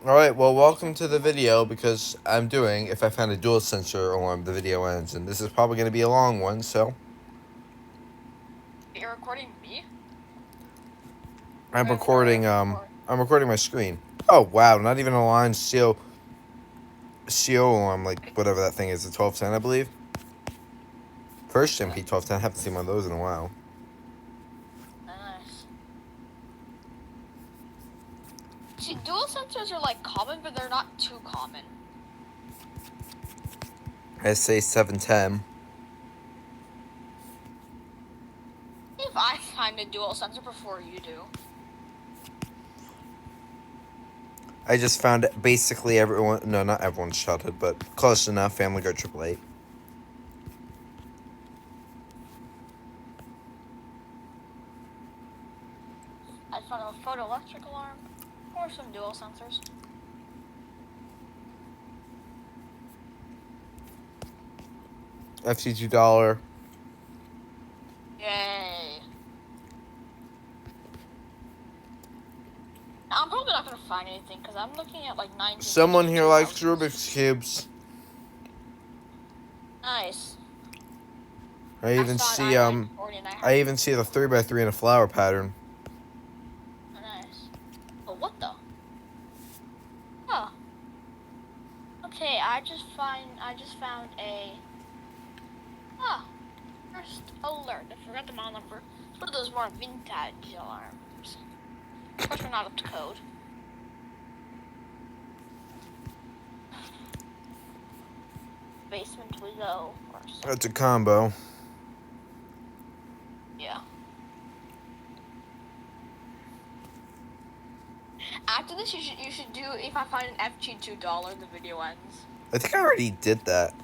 Alright, well, welcome to the video because I'm doing, if I find a dual sensor alarm, the video ends. And this is probably going to be a long one, so. You're recording me? I'm recording, I'm recording my screen. Oh, wow, not even a line CO alarm, like, whatever that thing is, the 1210, I believe. First MP 1210, I haven't seen one of those in a while. Nice. See, dual sensors are like common, but they're not too common. SA 710. If I find a dual sensor before you do. I just found basically everyone, no, not everyone's childhood, but close enough, Family Guard 888. I found a photoelectric alarm or some dual sensors. FC $2. Yay. I'm probably not gonna find anything because I'm looking at like 19. Someone here likes Rubik's Cubes. Nice. I even see the 3x3 in a flower pattern. Oh, nice. But what the? Huh. Okay, I just found a first alert. I forgot the model number. It's one of those more vintage alarms. Of course, we're not up to code. Basement we go, of course. That's a combo. Yeah. After this, you should do if I find an FG $2, the video ends. I think I already did that.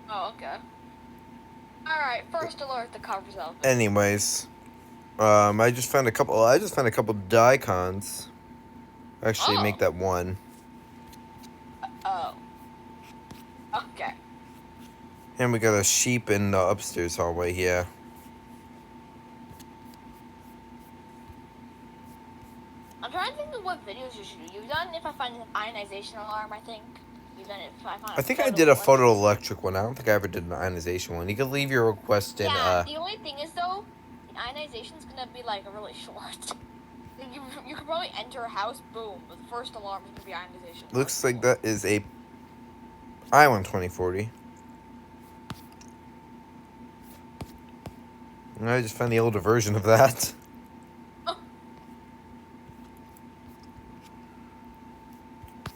Oh, okay. All right, first alert, the cover's open. Anyways, I just found a couple Dicons. Actually, make that one. Oh. Okay. And we got a sheep in the upstairs hallway here. I'm trying to think of what videos you should do. You've done if I find an ionization alarm, I think. You've done it if I find I think I did a photoelectric one. I don't think I ever did an ionization one. You can leave your request in. Yeah, the only thing is, though, the ionization is going to be, like, really short. You could probably enter a house, boom, the first alarm is going to be ionization. Looks like that is a I-1 2040. And I just found the older version of that.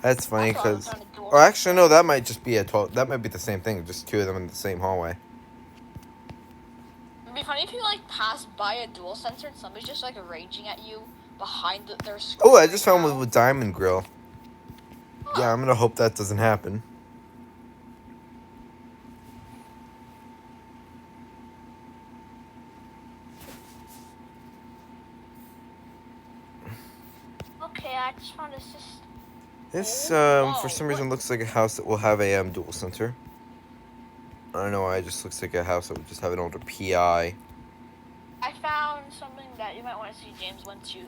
That's funny because, or actually no, that might just be that might be the same thing, just two of them in the same hallway. It'd be funny if you like pass by a dual sensor and somebody's just like raging at you behind their screen. Oh, I just found one with diamond grill. Huh. Yeah, I'm gonna hope that doesn't happen. Okay, I just found a system. This, for some reason, looks like a house that will have a dual sensor. I don't know why. It just looks like a house that would just have an older PI. I found something that you might want to see, James, once you.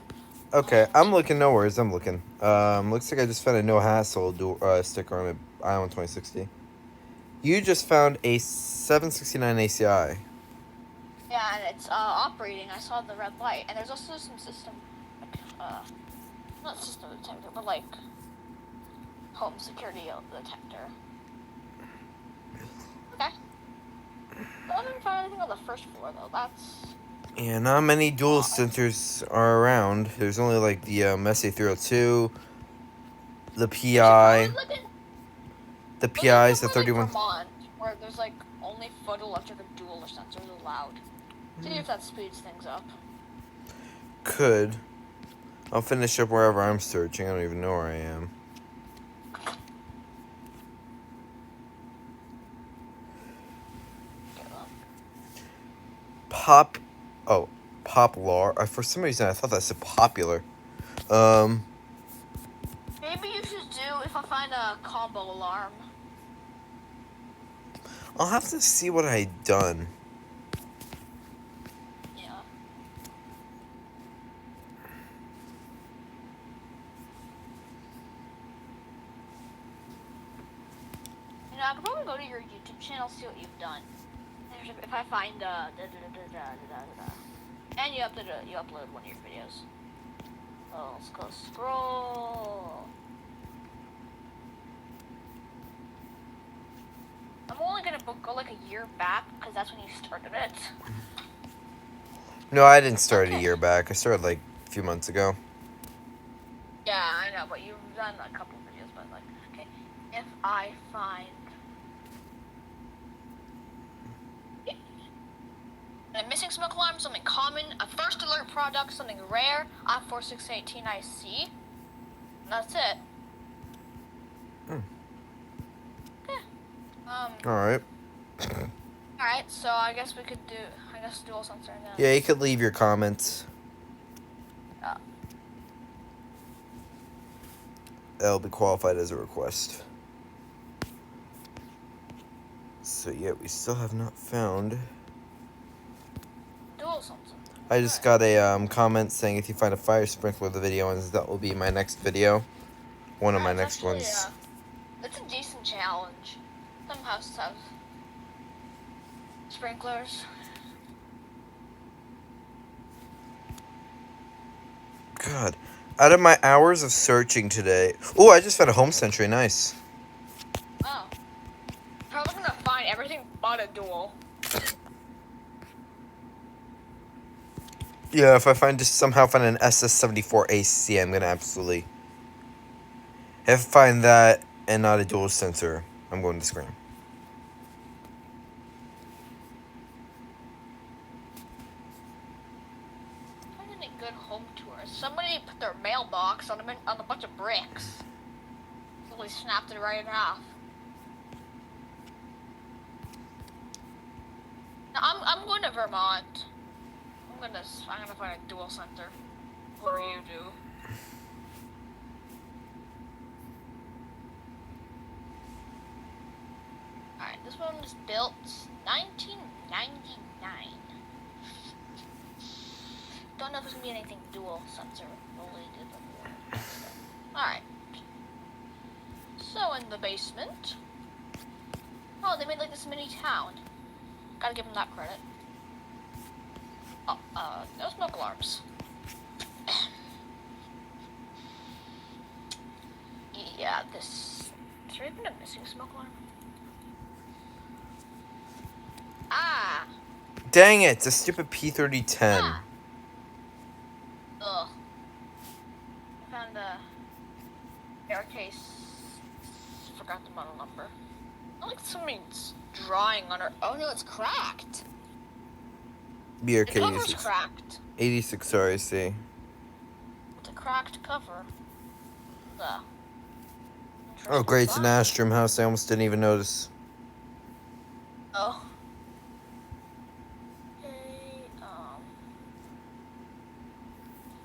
Okay, I'm looking. No worries, I'm looking. Looks like I just found a no hassle sticker on an i1 2060. You just found a 769 ACI. Yeah, and it's operating. I saw the red light, and there's also some system, not system detector, but like home security detector. Okay. I didn't find anything on the first floor though. That's. Yeah, not many dual sensors are around. There's only like the SA302, the PI. The PI is the 31. Vermont, where there's like only photoelectric and dual sensors allowed. See if that speeds things up. Could. I'll finish up wherever I'm searching. I don't even know where I am. Poplar. For some reason, I thought that said popular. Maybe you should do if I find a combo alarm. I'll have to see what I done. Yeah. I could probably go to your YouTube channel, see what you've done. If I find and you upload one of your videos. Oh, let's go scroll. I'm only gonna go like a year back because that's when you started it. No, I didn't start a year back. I started like a few months ago. Yeah, I know, but you've done a couple videos, but like, okay, if I find a missing smoke alarm, something common, a first alert product, something rare, I-4618 IC, that's it. Okay. Alright. Alright, so I guess we could dual sensor now. Yeah, you could leave your comments. That'll be qualified as a request. So yeah, we still have not found. Dual sensor. I just got a comment saying if you find a fire sprinkler with the video, and that will be my next video. One of my next ones. That's a decent challenge. Some houses have sprinklers. God. Out of my hours of searching today. Oh, I just found a home sentry. Nice. Oh. Probably gonna find everything but a dual. Yeah, if I somehow find an SS74 AC, I'm gonna absolutely. If I find that and not a dual sensor, I'm going to scream. Finding a good home tour. Somebody put their mailbox on a bunch of bricks. Somebody snapped it right in half. Now, I'm going to Vermont. I'm gonna find a dual center. What do you do? Alright, this one was built 1999. Don't know if there's gonna be anything dual sensor related. Alright. So in the basement. Oh, they made like this mini town. Gotta give them that credit. Oh, no smoke alarms. Yeah, is there even a missing smoke alarm? Ah! Dang it, it's a stupid P3010. Ah. Ugh. I found a staircase. Forgot the model number. I like somebody's drawing on her. Oh no, it's cracked. BRK The cover's cracked. 86 RAC. It's a cracked cover. Oh, great, it's an Astrum house. I almost didn't even notice. Oh. Okay,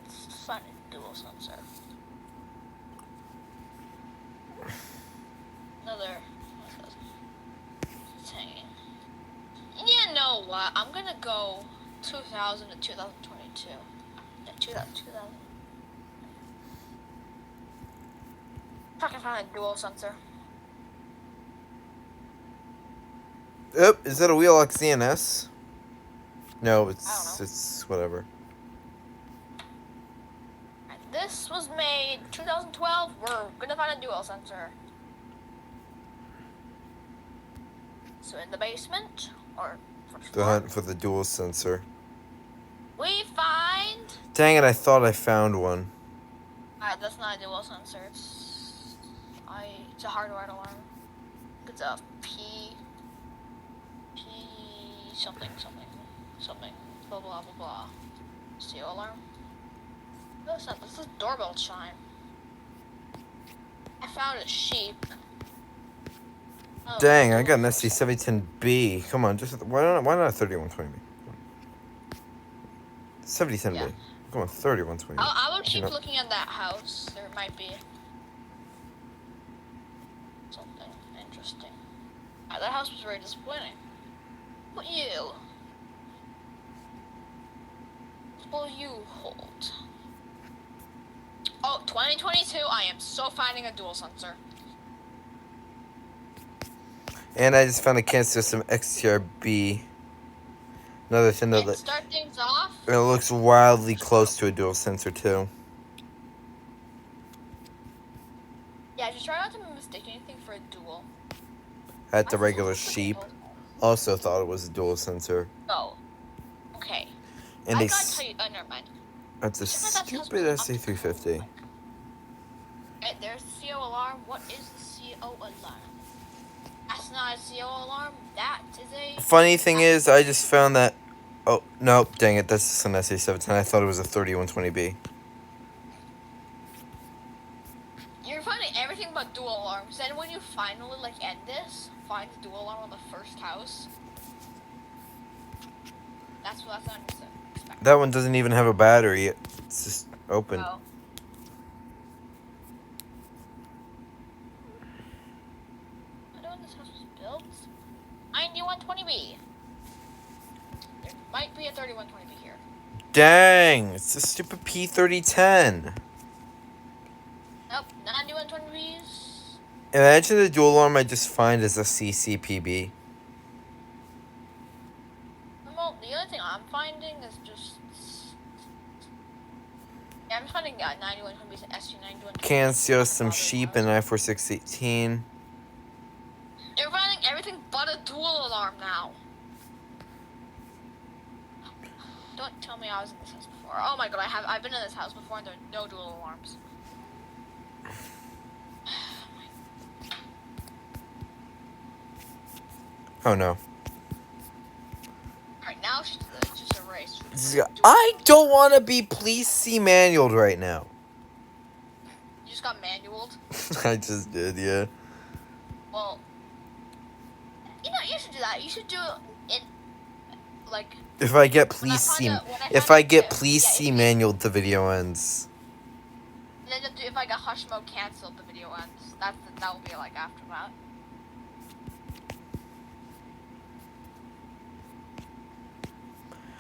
let's find a dual sensor. Another. It's hanging. Yeah, know what? I'm gonna go 2000 to 2022. Yeah, 2000. If I can find a dual sensor. Yep, is that a Wheelock CNS? No, I it's whatever. This was made 2012. We're gonna find a dual sensor. So in the basement, or first The floor, hunt for the dual sensor. we find. Dang it, I thought I found one. That's not a dual sensor. It's a hardwired alarm. It's a P something. Blah blah blah blah. Steel alarm. No, it's not. This is a doorbell chime. I found a sheep. Oh, Dang, I got an SC7010B. Come on, just why not a 3120B? 7010B. Yeah. Come on, 3120B. I will keep looking at that house. There might be something interesting. That house was very disappointing. What will you hold? Oh, 2022, I am so finding a dual sensor. And I just found a can system XTRB. Another thing that And to start things off, it looks wildly close to a dual sensor too. yeah, just try not to mistake anything for a dual. At the regular sheep, also thought it was a dual sensor. Oh, okay. And I gotta tell you, never mind. That's a stupid SA350. And there's the CO alarm. What is the CO alarm? That's not a CO alarm. That is a... Funny thing is, I just found that... Oh, nope, dang it, that's just an SA710. I thought it was a 3120B. You're finding everything but dual alarms. Then when you finally, like, end this, find the dual alarm on the first house. That's what I'm expecting. That one doesn't even have a battery. It's just open. Oh. I know when this house was built. 9120B. There might be a 3120B here. Dang, it's a stupid P3010. Nope, 9120Bs. Imagine the dual alarm I just find is a CCPB. Well, the only thing I'm finding is just... Yeah, I'm finding 9120Bs and SU9120Bs. Cansio, some sheep, and I4618. You're finding everything but a dual alarm now. Don't tell me I was in this house before. Oh my god, I've been in this house before and there are no dual alarms. Oh no. Alright, now it's just a race. I don't want to be police C manualed right now. You just got manualed? I just did, yeah. Well, you know, you should do that. You should do it, like... If I get police C... If I get police C manualed, the video ends. And then if I got hush mode canceled, the video ends. That will be like after that.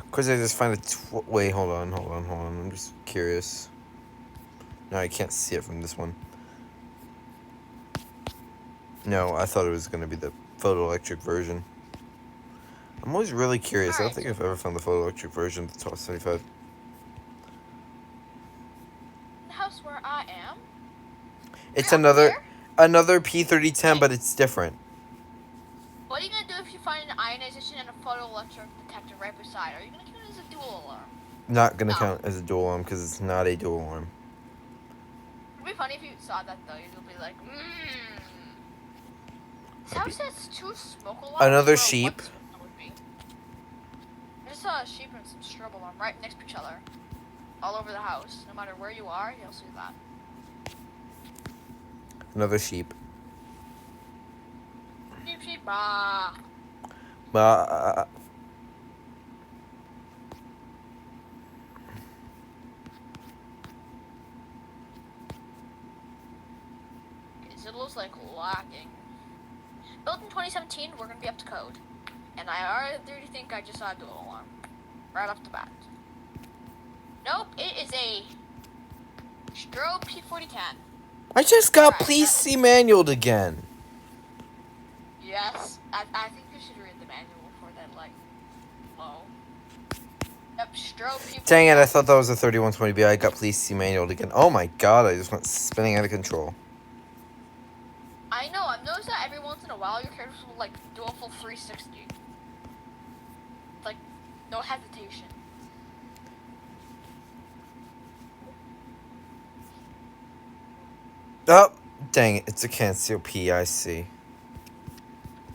Because I just find it... Wait, hold on. I'm just curious. No, I can't see it from this one. No, I thought it was going to be the photoelectric version. I'm always really curious. I don't think I've ever found the photoelectric version of the Top 75. The house where I am? It's another P3010, but it's different. What are you going to do if you find an ionization and a photoelectric detector right beside? Are you going to count it as a dual alarm? Not going to count as a dual alarm because it's not a dual alarm. It would be funny if you saw that though. You'd be like, This house has two smoke alarms. Another sheep. I just saw a sheep and some strobe alarm right next to each other. All over the house. No matter where you are, you'll see that. Another sheep. Sheep, sheep, bah. It looks like lagging. Built in 2017, we're gonna be up to code. And I already think I just saw a dual alarm. Right off the bat. Nope, it is a strobe P4010. I just got police C manualed again. Yes, I think you should read the manual for that, like, low. Yep, strobe P4010. Dang it, I thought that was a 3120B. I got police C manualed again. Oh my god, I just went spinning out of control. I know, I've noticed that every once in a while your characters will, like, do a full 360. Like, no hesitation. Oh, dang it, it's a Cansio PIC.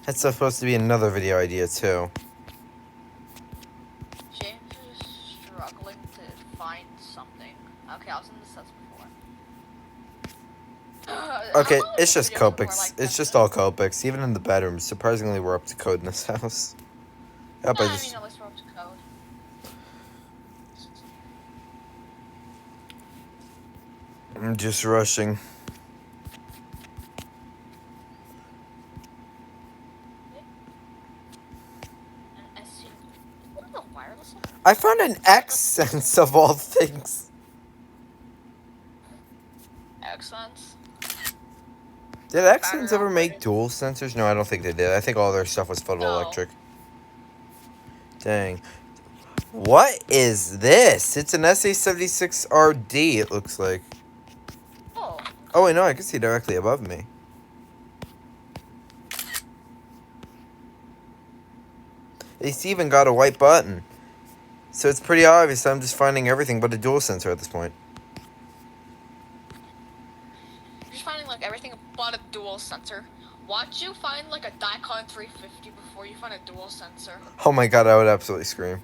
That's supposed to be another video idea, too. James is struggling to find something. Okay, I was in the sets before. Okay, it's just Copics. It's just all Copics. Even in the bedroom, surprisingly, we're up to code in this house. Yep, I mean, at least we're up to code. I'm just rushing. I found an X-Sense of all things. X-Sense? Did Accents ever make dual sensors? No, I don't think they did. I think all their stuff was photoelectric. Dang. What is this? It's an SA-76RD, it looks like. Oh. Oh, wait, no, I can see directly above me. It's even got a white button. So it's pretty obvious I'm just finding everything but a dual sensor at this point. You're just finding like everything but a dual sensor. Watch you find like a Dicon 350 before you find a dual sensor. Oh my god, I would absolutely scream.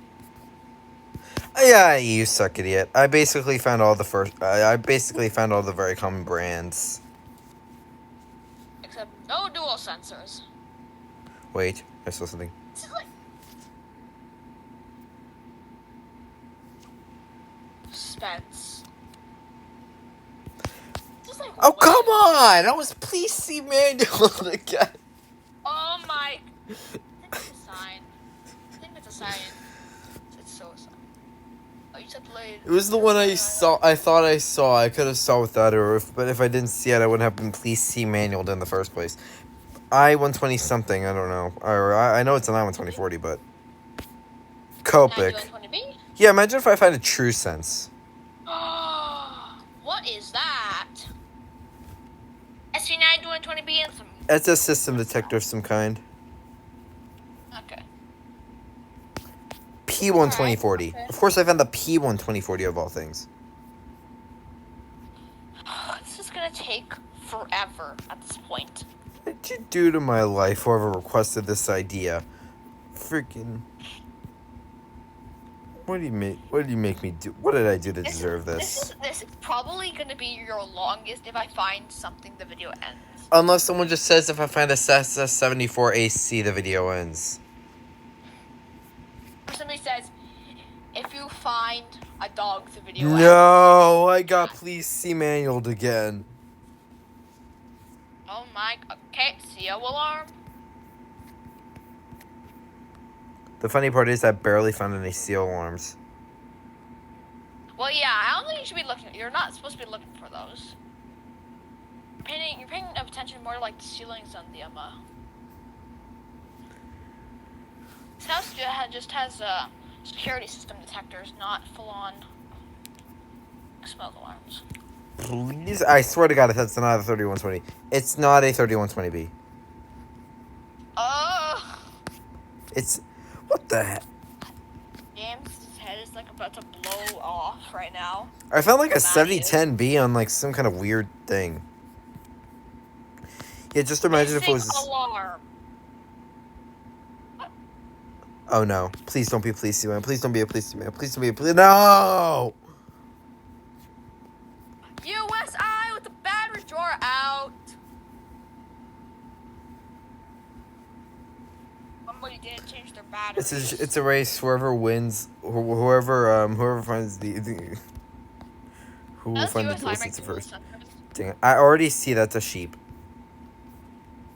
Yeah, you suck, idiot. I basically found all the I basically found all the very common brands. Except no dual sensors. Wait, I saw something. This is like Spence. Like, oh, come on! I was please see manual again. Oh my. I think it's a sign. I think it's a sign. It's so a sign. Oh, you said delayed. It was the one I saw. I thought I saw. I could have saw without it, but if I didn't see it, I wouldn't have been please see manualed in the first place. I-120 something, I don't know. Or I know it's an I-12040, but Copic. Yeah, imagine if I find a true sense. What is that? SC9-220B and some... It's a system detector of some kind. Okay. P12040. Right, okay. Of course, I found the P12040 of all things. This is gonna take forever at this point. What did you do to my life, whoever requested this idea? Freaking... What do you make me do? What did I do to deserve this? This is probably gonna be your longest if I find something the video ends. Unless someone just says if I find a SS74AC, the video ends. Or somebody says, if you find a dog, the video ends. No, I got please see manualed again. Oh my, okay, CO alarm. The funny part is I barely found any seal alarms. Well, yeah, I don't think you should be looking. You're not supposed to be looking for those. You're paying attention more to like the ceilings on the This house just has security system detectors, not full-on smoke alarms. Please, I swear to God, if that's not a 3120, it's not a 3120B. It's what the heck? James' head is like about to blow off right now. I found like a 7010B on like some kind of weird thing. Yeah, just imagine if it was. Alarm. Oh no! Please don't be a police man. Please don't be a police man. Please don't be a police. No! USI with the battery drawer out. Somebody didn't change their batteries. It's a race. Whoever wins, whoever finds who will find the dual sensor first. Dang it. I already see that's a sheep.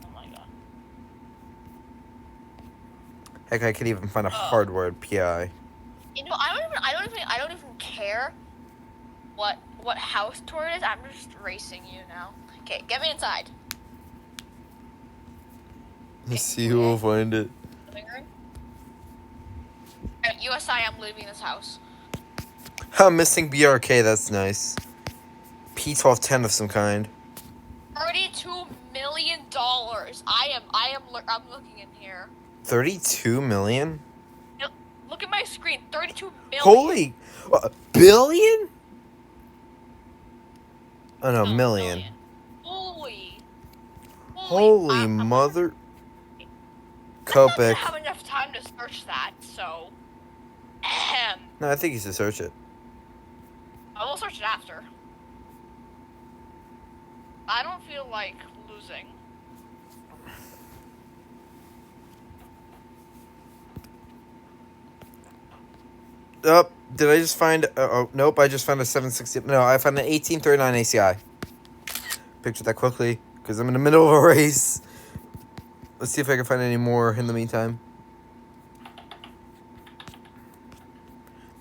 Oh my god. Heck, I could even find a hardwired PI. You know, I don't even care what house tour it is. I'm just racing you now. Okay, get me inside. Let's see who will find it. At USI, I'm leaving this house. I'm missing BRK, that's nice. P1210 of some kind. $32 million. I'm looking in here. 32 million? Look at my screen. 32 million. Holy billion? Oh no, million. Holy mother. Copic. I don't Copic. have enough time to search that, so. No, I think you should search it. I will search it after. I don't feel like losing. Oh, did I just find... oh, nope, I just found a 760... No, I found an 1839 ACI. Picture that quickly, because I'm in the middle of a race. Let's see if I can find any more in the meantime.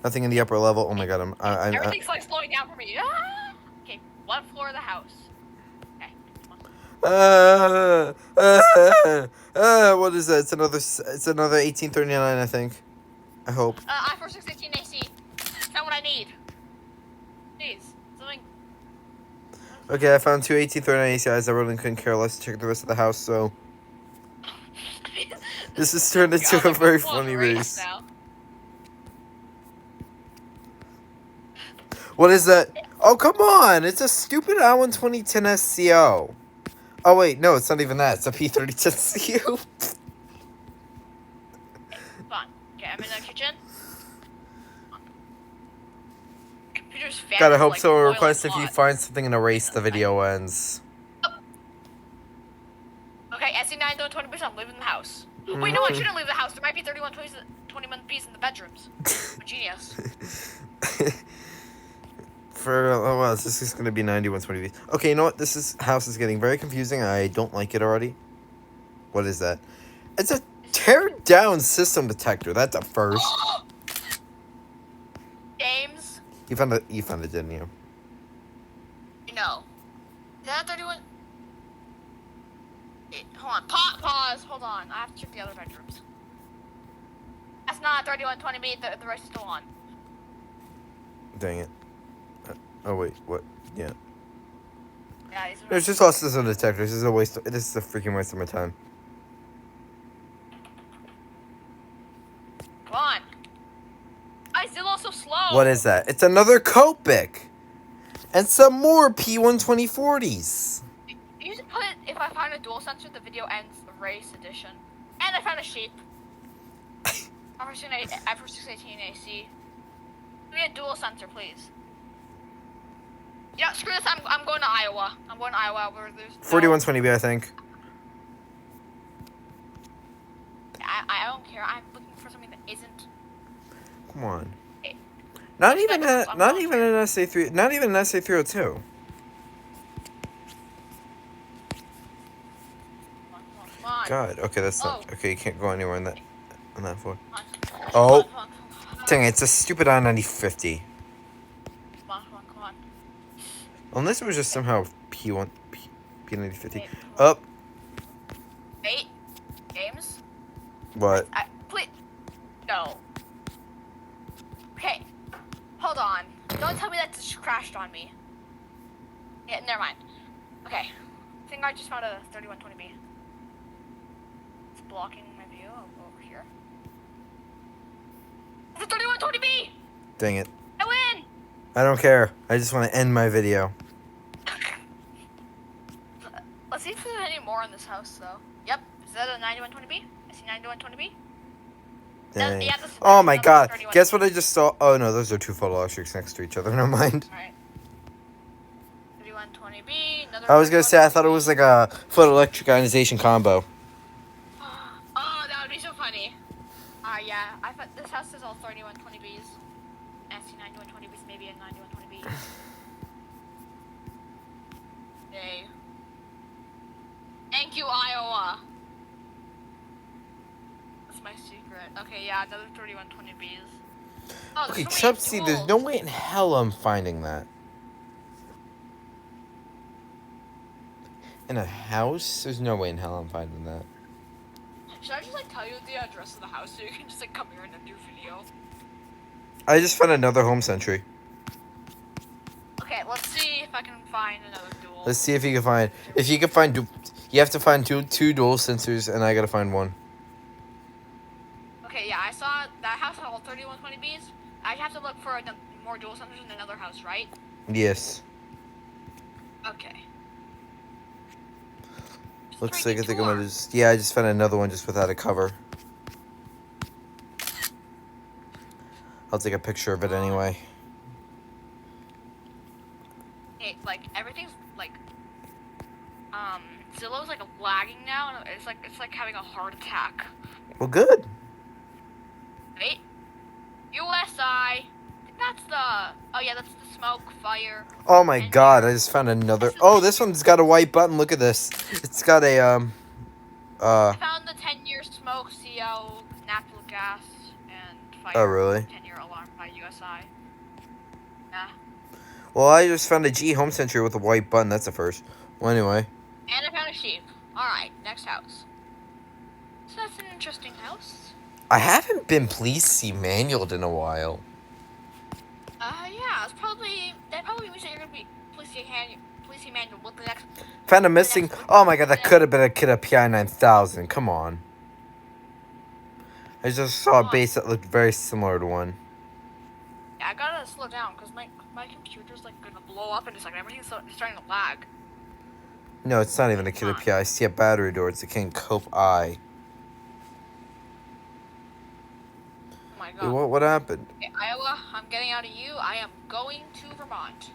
Nothing in the upper level. Oh my god, Everything's like slowing down for me. Ah! Okay, one floor of the house. Okay, come on. What is that? It's another 1839, I think. I hope. I-4618 AC. Found what I need. Please. Something. Okay, I found two 1839 ACIs. I really couldn't care less to check the rest of the house, so this has turned into a very funny race. Now. What is that? Oh, come on! It's a stupid I-12010 SCO. Oh, wait, no, it's not even that. It's a P3010 CU. Fun. Okay, I'm in the kitchen. Computer's fan. God, I hope like, so. boiling Request if you hot. find something in a race, the video ends. Okay, SC9 doing 20%. I'm leaving the house. Wait, no, I shouldn't leave the house. There might be 21 Bs in the bedrooms. I'm a genius. This is going to be 9120 Bs. Okay, you know what? House is getting very confusing. I don't like it already. What is that? It's a tear down system detector. That's a first. James. You found it, didn't you? No. Is that 31? Wait, hold on. Pause. Hold on. I have to check the other bedrooms. That's not 3120B. The rest is still on. Dang it. Oh, wait. What? Yeah. Yeah, It's just all system detectors. This is a waste. This is a freaking waste of my time. Come on. I still also slow. What is that? It's another Copic. And some more P12040s. You should put, if I find a dual sensor, the video ends the race edition. And I found a sheep. I-4618 AC. Give me a dual sensor, please. Yeah, screw this. I'm going to Iowa. I'm going to Iowa where there's 4120B, I think. I don't care. I'm looking for something that isn't. Come on. Not even an SA3. Not even an SA302. Come on. God. Okay, that's not. Oh. Okay, you can't go anywhere on that floor. Oh. Dang it! It's a stupid I-9050. Come on. Unless it was just somehow P9050. Up. Wait. James? What? Please. No. Okay. Hold on. Don't tell me that just crashed on me. Yeah, never mind. Okay. I think I just found a 3120B. It's blocking my view over here. It's a 3120B! Dang it. I win! I don't care. I just want to end my video. Let's see if there's any more in this house, though. Yep. Is that a 9120B? I see 9120B. Dang. Yeah, Oh my god. Guess what I just saw? Oh no, those are two photoelectrics next to each other. Never mind. Alright. 3120B. Another I was gonna say, I thought it was like a photoelectric ionization combo. Oh, that would be so funny. Yeah. I thought this house is all 3120Bs. SC 9120Bs, maybe a 9120B. Yay. Thank you, Iowa. That's my secret. Okay, yeah, another 3120Bs. Oh, Okay, so except see, there's no way in hell I'm finding that. In a house? There's no way in hell I'm finding that. Should I just tell you the address of the house so you can just come here and end your video? I just found another home sentry. Okay, let's see if I can find another duel. Let's see if you can find. If you can find, you have to find two dual sensors, and I gotta find one. Okay, yeah, I saw that house had all 3120Bs. I have to look for more dual sensors in another house, right? Yes. Okay. Looks like I think I'm gonna just. Yeah, I just found another one just without a cover. I'll take a picture of it anyway. Hey, everything's Zillow's lagging now, and it's like having a heart attack. Well, good. Wait, USI. That's the smoke fire. Oh my god! I just found another. Oh, this one's got a white button. Look at this. It's got a I found the 10-year smoke, CO, natural gas, and fire. Oh really? 10-year alarm by USI. Yeah. Well, I just found a G home sentry with a white button. That's a first. Well, anyway. And I found a sheep. Alright, next house. So that's an interesting house. I haven't been police see manualed in a while. Yeah, that probably means that you're gonna be police manual with the next. Found a missing. Oh my god, that could have been a kid of PI 9000. Come on. I just saw a base that looked very similar to one. Yeah, I gotta slow down because my computer's like gonna blow up and it's like everything's starting to lag. No, it's not even a kid of PI. I see a battery door. It's a King Cope Eye. Oh my god. Hey, what happened? Okay, Iowa, I'm getting out of you. I am going to Vermont.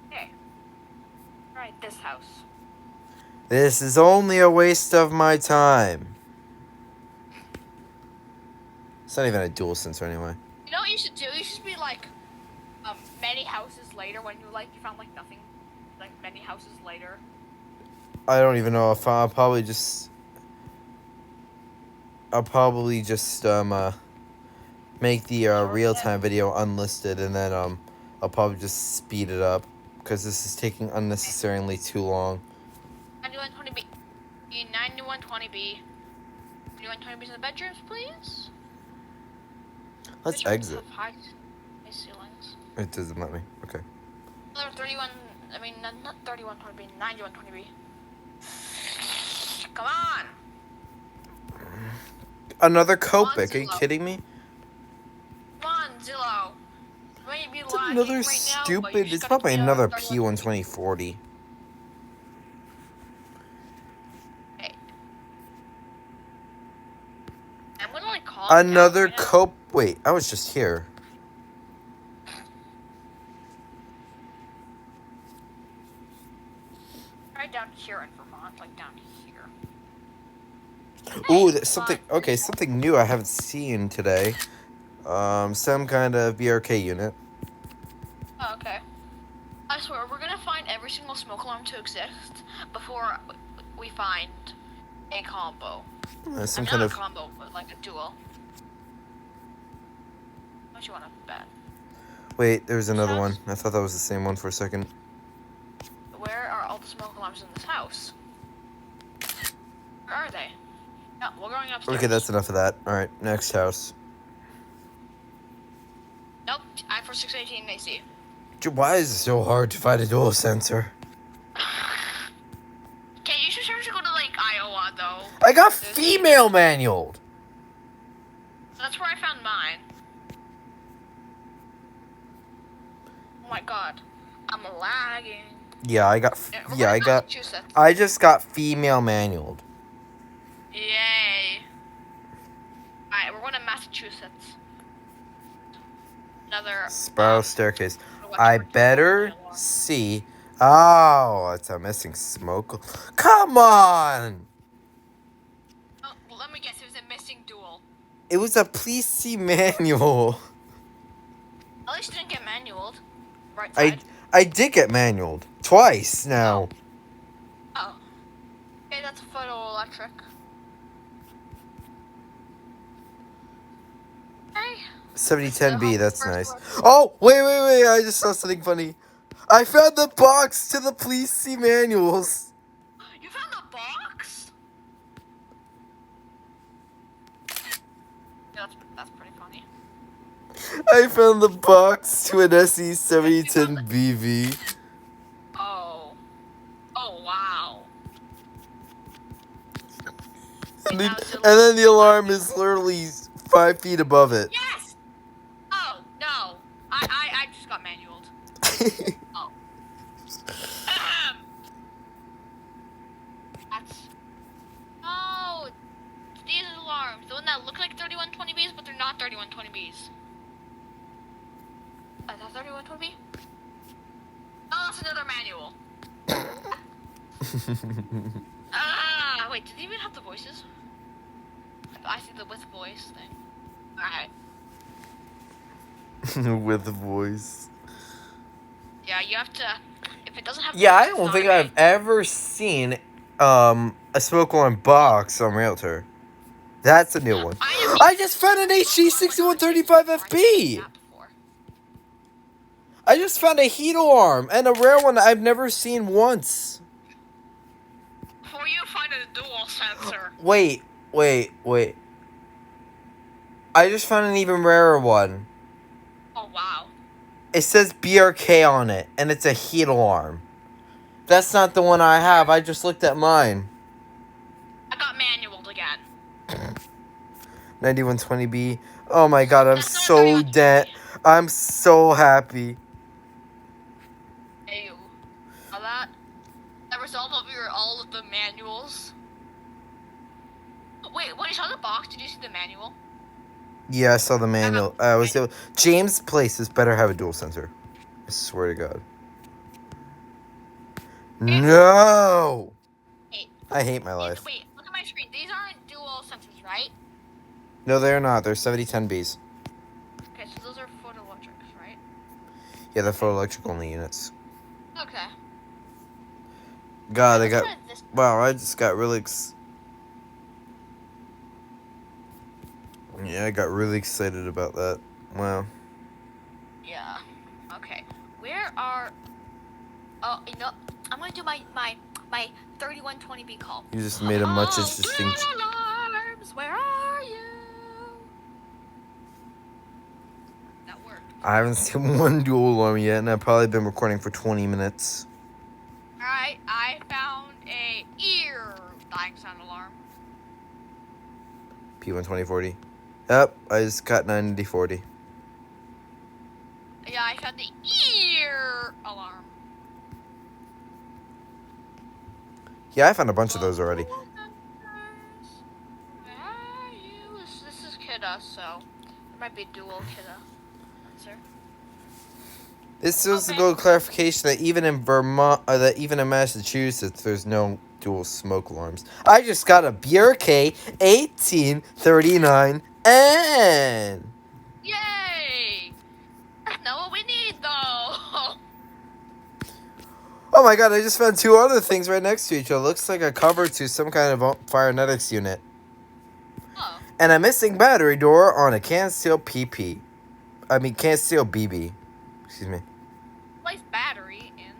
Okay. Alright, this house. This is only a waste of my time. It's not even a dual sensor anyway. You know what you should do? You should be like, many houses later when you found like nothing. Like many houses later. I don't even know if I'll probably just make the real-time video unlisted, and then I'll probably just speed it up because this is taking unnecessarily too long. 9120B. 9120B. 9120B in the bedrooms, please. Let's exit. Have high ceilings. It doesn't let me. Okay. Number 31. I mean, not 3120B. 9120B. Come on. Another Copic? Are you kidding me? Come on, Zillow. It's another stupid. It's probably another P12040. Hey. I'm gonna like call Another Cope. Wait, I was just here. Right down here in Vermont, like down here. Ooh, that's something. Okay, something new I haven't seen today. Some kind of BRK unit. Oh, okay. I swear, we're gonna find every single smoke alarm to exist before we find a combo. Some kind of a combo, but like a duel. What you wanna bet? Wait, there's another one. I thought that was the same one for a second. Where are all the smoke alarms in this house? Where are they? No, we're going upstairs. Okay, that's enough of that. Alright, next house. Nope, I for 618 AC. Why is it so hard to find a dual sensor? Okay, you should go to like Iowa though. I got female manualed. That's where I found mine. Oh my god, I'm lagging. Yeah, I just got female manualed. Yay. Alright, we're going to Massachusetts. Another spiral staircase. I better see. Oh, it's a missing smoke. Come on! Oh, well, let me guess, it was a missing duel. It was a please see manual. At least you didn't get manualed. Right side. I did get manualed. Twice now. Oh. Okay, that's photoelectric. Hey. 7010B, that's nice. Oh, wait, I just saw something funny. I found the box to the please see manuals. You found the box? Yeah, that's pretty funny. I found the box to an SE 7010 BV. Oh. Oh, wow. And then the alarm is literally 5 feet above it. Yes! Oh, no. I just got manualed. Oh. That's... Oh, these alarms. The one that look like 3120Bs, but they're not 3120Bs. Is that 3120B? Oh, that's another manual. Wait, did they even have the voices? I see the with voice thing. Alright. With the voice. Yeah, you have to... If it doesn't have... Yeah, I don't think I've ever seen a smoke alarm box on Realtor. That's a new one. I just found an HG 6135FB! I just found a heat alarm and a rare one I've never seen once. Before you find a dual sensor. Wait. I just found an even rarer one. Oh, wow. It says BRK on it, and it's a heat alarm. That's not the one I have. I just looked at mine. I got manualed again. 9120B. Oh my god, I'm That's not so 3120. I'm so happy. Hey, you. Saw that? The result of all of the manuals. Wait, when you saw the box, did you see the manual? Yeah, I saw the manual. James' places better have a dual sensor. I swear to God. No! Wait, I hate my life. wait, look at my screen. These aren't dual sensors, right? No, they're not. They're 7010Bs. Okay, so those are photoelectrics, right? Yeah, they're photoelectric only units. Okay. God, I Let's got... try this. Wow, I just got really... Yeah, I got really excited about that. Wow. Yeah. Okay. Where are... Oh, you know, I'm gonna do my 3120B call. You just made a much interesting... Alarms, where are you? That worked. I haven't seen one dual alarm yet, and I've probably been recording for 20 minutes. Alright, I found a ear dying sound alarm. P12040. Yep, I just got 9040. Yeah, I found the ear alarm. Yeah, I found a bunch of those already. Where are you? This is Kidda, so it might be dual Kidda answer. This is a Okay. good clarification that even in Vermont, that even in Massachusetts, there's no dual smoke alarms. I just got a BRK 1839N. Yay! That's not what we need, though. Oh my god, I just found two other things right next to each other. Looks like a cover to some kind of Firenetics unit. Oh. And a missing battery door on a can steel PP. Can steel BB. Excuse me. Place battery in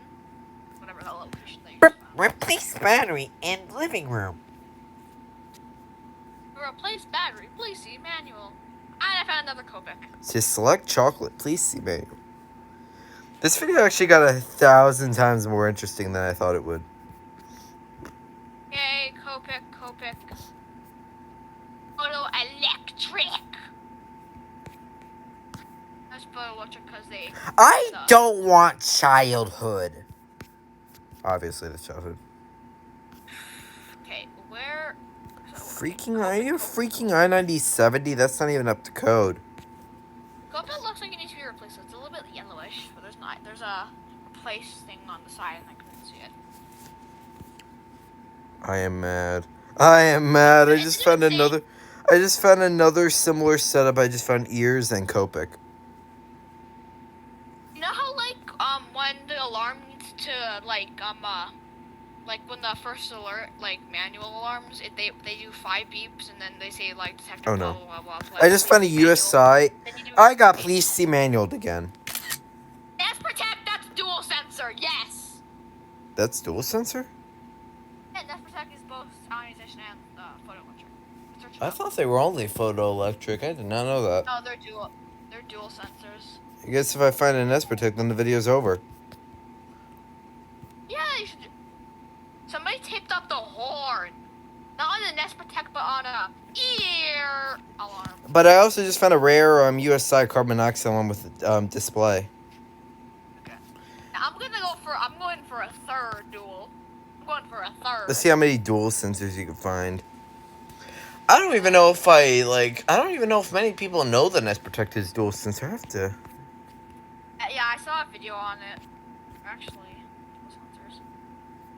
whatever the location they use. Replace battery in living room. Replace battery. Please see manual. And I found another Copic. Says select chocolate. Please see manual. This video actually got 1,000 times more interesting than I thought it would. Yay, Copic. Photo electric. That's photo electric because they. I don't want childhood. Obviously, that's childhood. Okay, where? Are you freaking I-9070? That's not even up to code. Copic looks like it needs to be replaced. It's a little bit yellowish, but there's not. There's a replace thing on the side, and I couldn't see it. I am mad. I just found another. Similar setup. I just found ears and Copic. You know how when the alarm needs to like when the first alert manual alarms they do 5 beeps and then they say detector Oh no. blah blah blah. I just found a USI. I got please see manualed again. That's protect. That's dual sensor. Yes. That's dual sensor? Yeah, that's protect is both ionization and photoelectric. I thought they were only photoelectric. I did not know that. No, they're dual. They're dual sensors. I guess if I find an S-Protect, then the video's over. Yeah, you should. Somebody taped up the horn. Not on the Nest Protect, but on a ear alarm. But I also just found a rare USI carbon monoxide one with display. Okay. Now I'm going for a third dual. I'm going for a third. Let's see how many dual sensors you can find. I don't even know if I don't even know if many people know the Nest Protect is dual sensor. I have to. Yeah, I saw a video on it. Actually, dual sensors.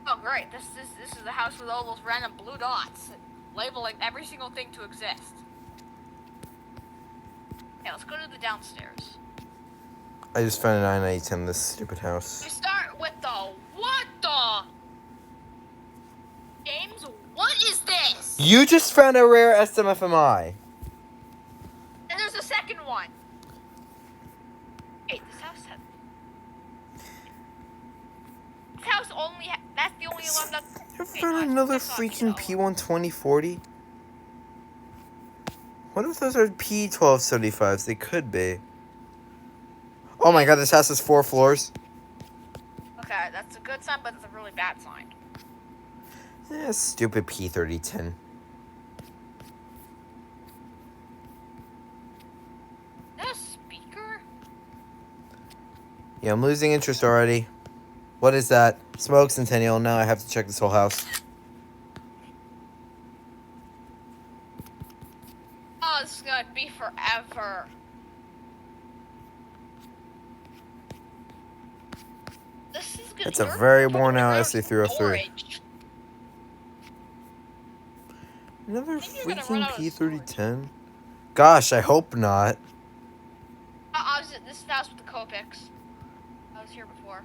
Oh great! This is the house with all those random blue dots, labeling every single thing to exist. Okay, let's go to the downstairs. I just found an I-90 in this stupid house. We start with the what the? James, what is this? You just found a rare SMFMI. And there's a second one. Hey, this house has. that's the only alarm that's. You Okay, found no, another it's not, freaking P1 2040? What if those are P1275s? They could be. Oh my god, this house has 4 floors. Okay, that's a good sign, but it's a really bad sign. Stupid P3010. Is that a speaker? Yeah, I'm losing interest already. What is that? Smoke Centennial. Now I have to check this whole house. Oh, this is gonna be forever. This is good. It's a very worn out SA303. Another freaking P3010? Gosh, I hope not. This is the house with the Copics. I was here before.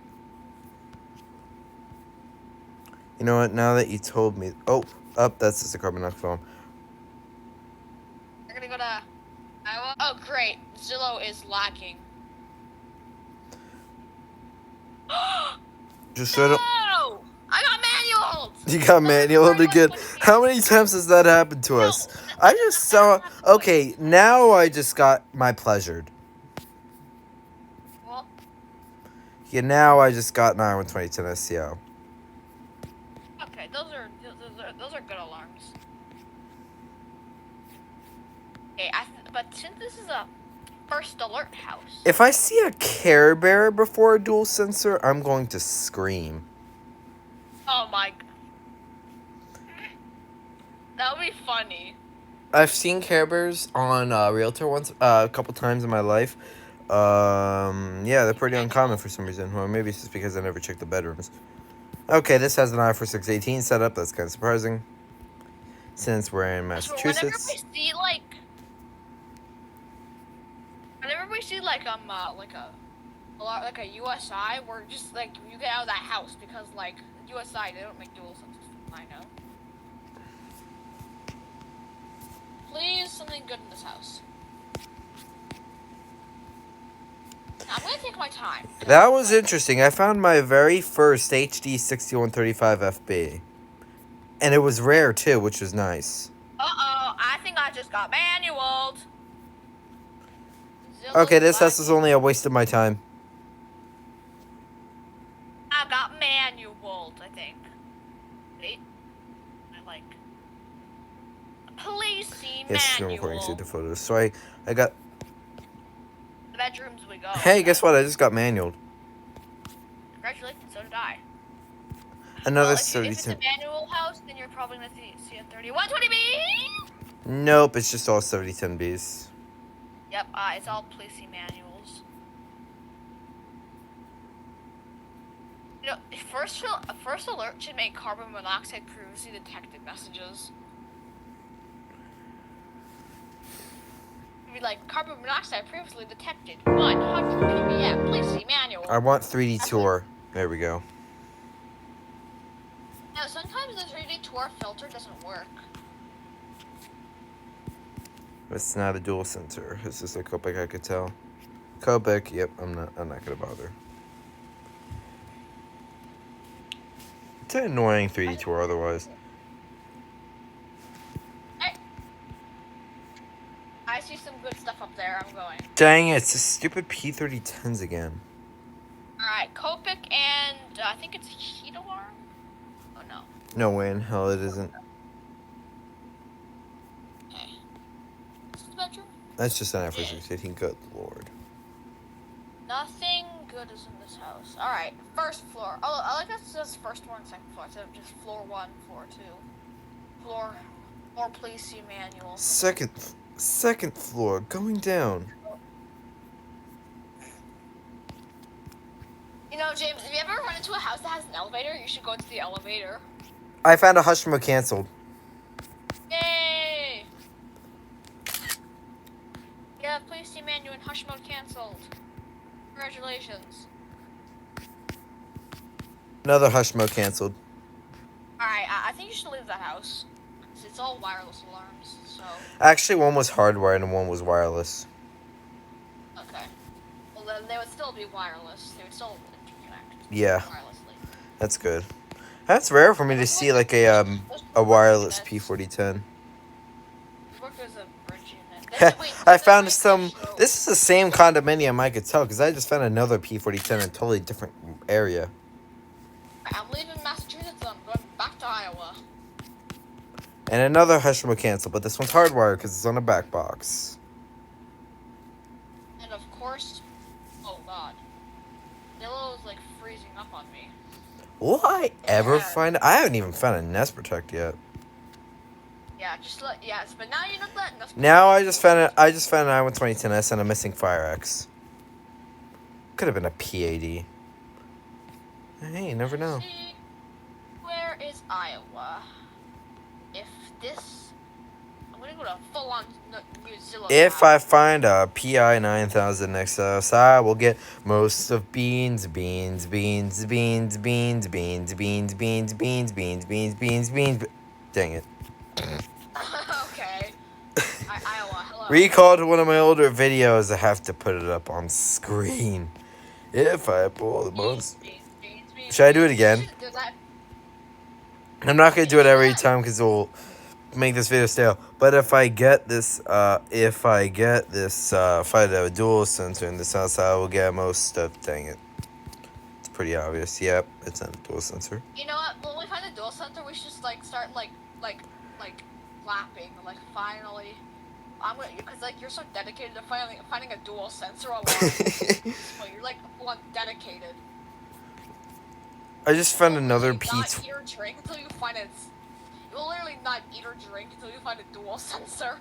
You know what? Now that you told me. Oh, that's just a carbon monoxide. We're gonna go to Iowa. Oh, great. Zillow is lacking. Just so I don't. No! I got manual! You got manual again. How many times has that happened to us? I just saw. Okay, now I just got my pleasured. Well, Yeah, now I just got an Iowa 2010 SCO. okay, those are good alarms. Okay, but since this is a first alert house. If I see a Care Bear before a dual sensor, I'm going to scream. Oh my. That would be funny. I've seen Care Bears on Realtor once, a couple times in my life. Yeah, they're pretty uncommon for some reason. Well, maybe it's just because I never checked the bedrooms. Okay, this has an I for 618 setup. That's kind of surprising, since we're in Massachusetts. Whenever we see like a USI, we're just like you get out of that house because like USI they don't make dual sensors. I know. Please, something good in this house. I'm gonna take my time. That was interesting. I found my very first HD 6135 FB, and it was rare too, which was nice. I think I just got manualed. Okay, this house is only a waste of my time. I got manualed, I think. Wait. Please see Yes, manual. I'm recording through the photos. So I got. The bedrooms we go. Hey, guess what? I just got manualed. Congratulations, so did I. Another Well, if 30. it's a manual house, then you're probably gonna see a 3120B. Nope, it's just all 7010Bs. Yep, it's all please see manuals. You know, first alert should make carbon monoxide previously detected messages. Be like carbon monoxide previously detected 100 ppm. Please see manual. I want 3D tour. There we go. Now sometimes the 3D tour filter doesn't work. It's not a dual sensor. It's just a Copic, I could tell. Copic, yep, I'm not gonna bother. It's an annoying 3D tour otherwise. I see some good stuff up there. I'm going. Dang it, it's the stupid P3010s again. Alright, Copic and I think it's heat alarm? Oh no. No way in hell it isn't. Okay. Is this the bedroom? That's just an effort 618, good lord. Nothing good is in this house. Alright, first floor. Oh, I like that it says first floor and second floor instead of just floor 1, floor 2. Floor, please see manual. Second floor, going down. You know, James, if you ever run into a house that has an elevator, you should go into the elevator. I found a hush mode canceled. Yay! Yeah, please see manual and hush mode canceled. Congratulations. Another hush mode canceled. Alright, I think you should leave that house. It's all wireless alarms, so... Actually, one was hardwired and one was wireless. Okay. Well, then they would still be wireless. They would still interconnect. Yeah. Wirelessly. That's good. That's rare for me to see like a wireless P4010. Work as a bridge unit. Wait, I that found might some. show. This is the same condominium, I could tell, because I just found another P4010 in a totally different area. I'm leaving Massachusetts. I'm going back to Iowa. And another Heshima cancel, but this one's hardwired because it's on a back box. And of course, oh god, Zillow's like freezing up on me. Will I ever find? I haven't even found a Nest Protect yet. Yeah, yes, but now you're not letting us. Now I just found it. I just found an Iowa 2010S and a missing Fire X. Could have been a PAD. Hey, you never know. See, where is Iowa? If this, I'm gonna go to full-on New Zillow. If I find a PI 9000 next to us, I will get most of beans. Dang it. Okay. Iowa, hello. Recall to one of my older videos. I have to put it up on screen. If I pull the bones. Should I do it again? I'm not gonna do it every time because it will make this video stale. But if I get this, if I find a dual sensor in this house, I will get most stuff. Dang it. It's pretty obvious. Yep, it's not a dual sensor. You know what? When we find a dual sensor, we should just like start like clapping. Like finally, I'm gonna because like you're so dedicated to finding a dual sensor alarm. So you're like one dedicated. I just found another Not P. eat or drink until you find it. You'll literally not eat or drink until you find a dual sensor.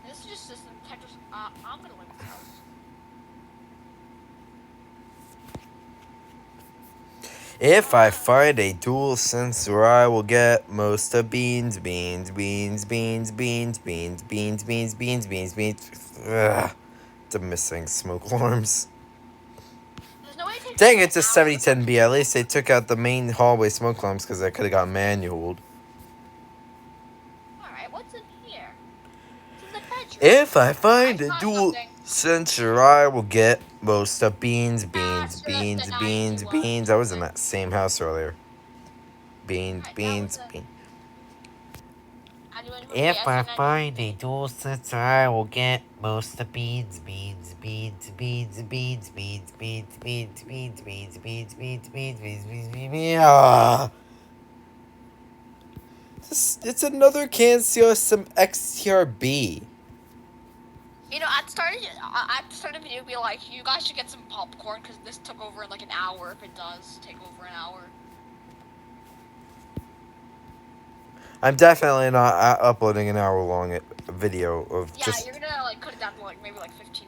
This is just system detectors. I'm gonna leave this house. If I find a dual sensor, I will get most of beans. Ugh, the missing smoke alarms. There's no way to take Dang, it's a 7010B. At least they took out the main hallway smoke alarms because I could have got manualed. Alright, what's in here? It's in the bedroom. If I find a dual sensor, I will get most of beans. I was in that same house earlier. Beans. If I find a dual sensor, I will get most of beans. It's another Cansio, some XTRB. You know, I'd start a video be like, you guys should get some popcorn because this took over in like an hour. If it does take over an hour. I'm definitely not uploading an hour-long video of Yeah, just... you're gonna like cut it down to like maybe like 15.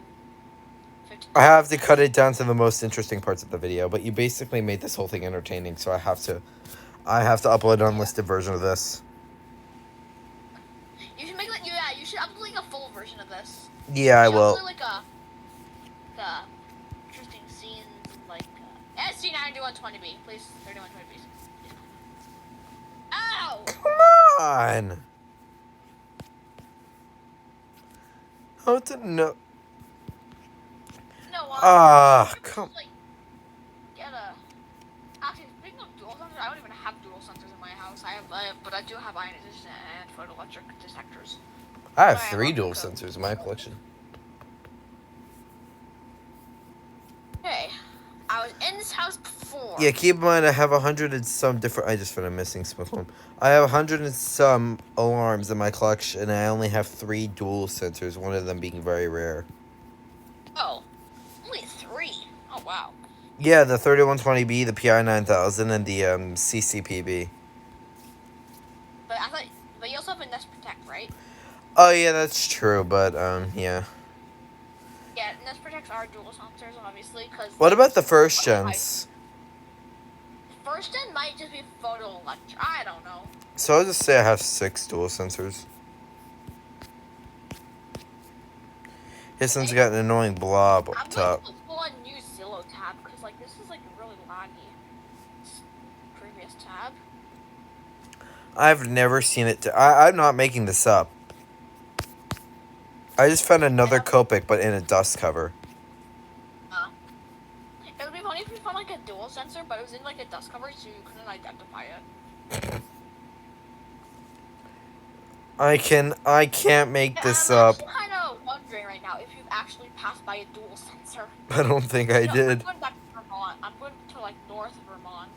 I have to cut it down to the most interesting parts of the video, but you basically made this whole thing entertaining, so I have to upload an unlisted version of this. You should make like you should upload like a full version of this. Yeah, I will. Like interesting scenes like SC9120B, please 3120B. Ow! Come on. How to know? No, come. Like, get a. Actually, speaking of dual sensors, I don't even have dual sensors in my house. But I do have ionization and photoelectric detectors. I have 3 dual sensors in my collection. Okay, I was in this house before. Yeah, keep in mind I have 100 and some different. I just found a missing smoke alarm. I have 100 and some alarms in my collection, and I only have 3 dual sensors. One of them being very rare. Oh, only 3. Oh wow. Yeah, the 3120B, the PI 9000, and the CCPB. But you also have a Nest Protect, right? Oh yeah, that's true. But yeah. Yeah, Nest Protects are dual sensors, obviously. Cause what about the first gens? First gen might just be photoelectric. I don't know. So I'll just say I have 6 dual sensors. His son's got an annoying blob up top. I'm going to pull a new Zillow tab because like this is like really laggy. Previous tab. I've never seen it. I'm not making this up. I just found another Copic, but in a dust cover. It would be funny if we found like a dual sensor, but it was in like a dust cover, so you couldn't identify it. I can't make this I'm up. actually kind of wondering right now if you've actually passed by a dual sensor. I don't think I You know, I'm did. going back to Vermont. I'm going to like North Vermont.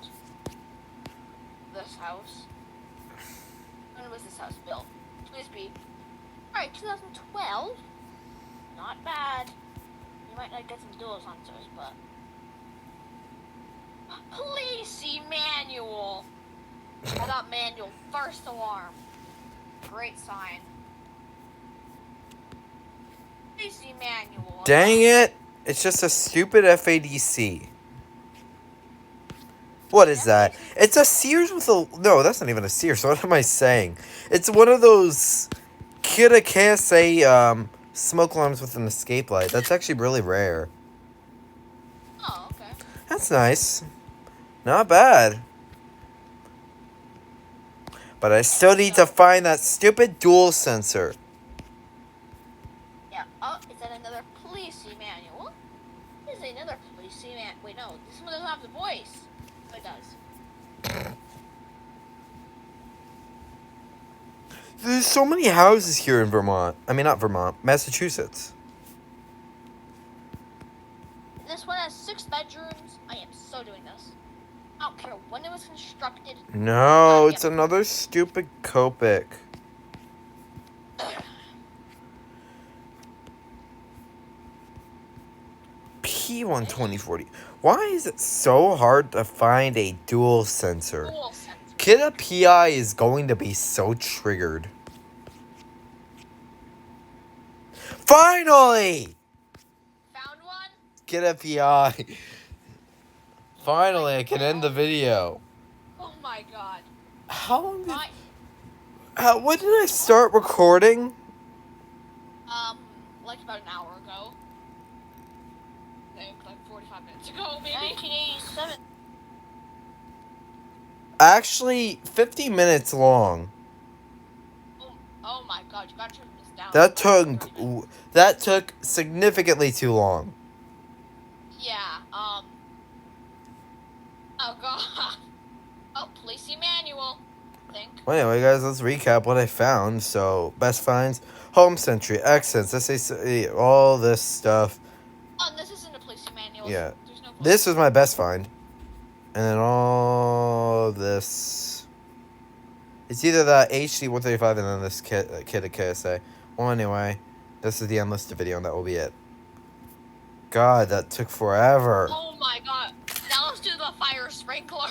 This house. When was this house built? Please be. Alright, 2012. Not bad. You might like get some dual sensors, but. Police manual. I got manual. First alarm. Great sign. Police manual. Dang it! It's just a stupid FADC. What is that? It's a Sears with a... No, that's not even a Sears. What am I saying? It's one of those Kira KSA smoke alarms with an escape light. That's actually really rare. Oh, okay. That's nice. Not bad. But I still need to find that stupid dual sensor. Yeah. Oh, is that another police manual? Is another police manual? Wait, no. This one doesn't have the voice. Oh, it does. There's so many houses here in Vermont. I mean, not Vermont. Massachusetts. This one has 6 bedrooms. I am so doing this. I don't care when it was constructed. No, it's another stupid Copic. P1 2040. Why is it so hard to find a dual sensor? Dual sensor. Kid a PI is going to be so triggered. Finally! Found one? Get a PI. Finally, I can end the video. Oh my god. How long did... when did I start recording? Like about an hour ago. Like 45 minutes ago, maybe. 1987. Actually, 50 minutes long. Oh my god, you gotta turn this down. That took significantly too long. Yeah, oh god. Oh, police manual, I think. Well, anyway, guys, let's recap what I found. So, best finds, home century, accents, SAC, all this stuff. Oh, this isn't a police manual. Yeah. There's no This was my best find. And then all this. It's either that HD 135 and then this kit at KSA. Well, anyway, this is the unlisted video, and that will be it. God, that took forever. Oh my god. Now let's do the fire sprinkler.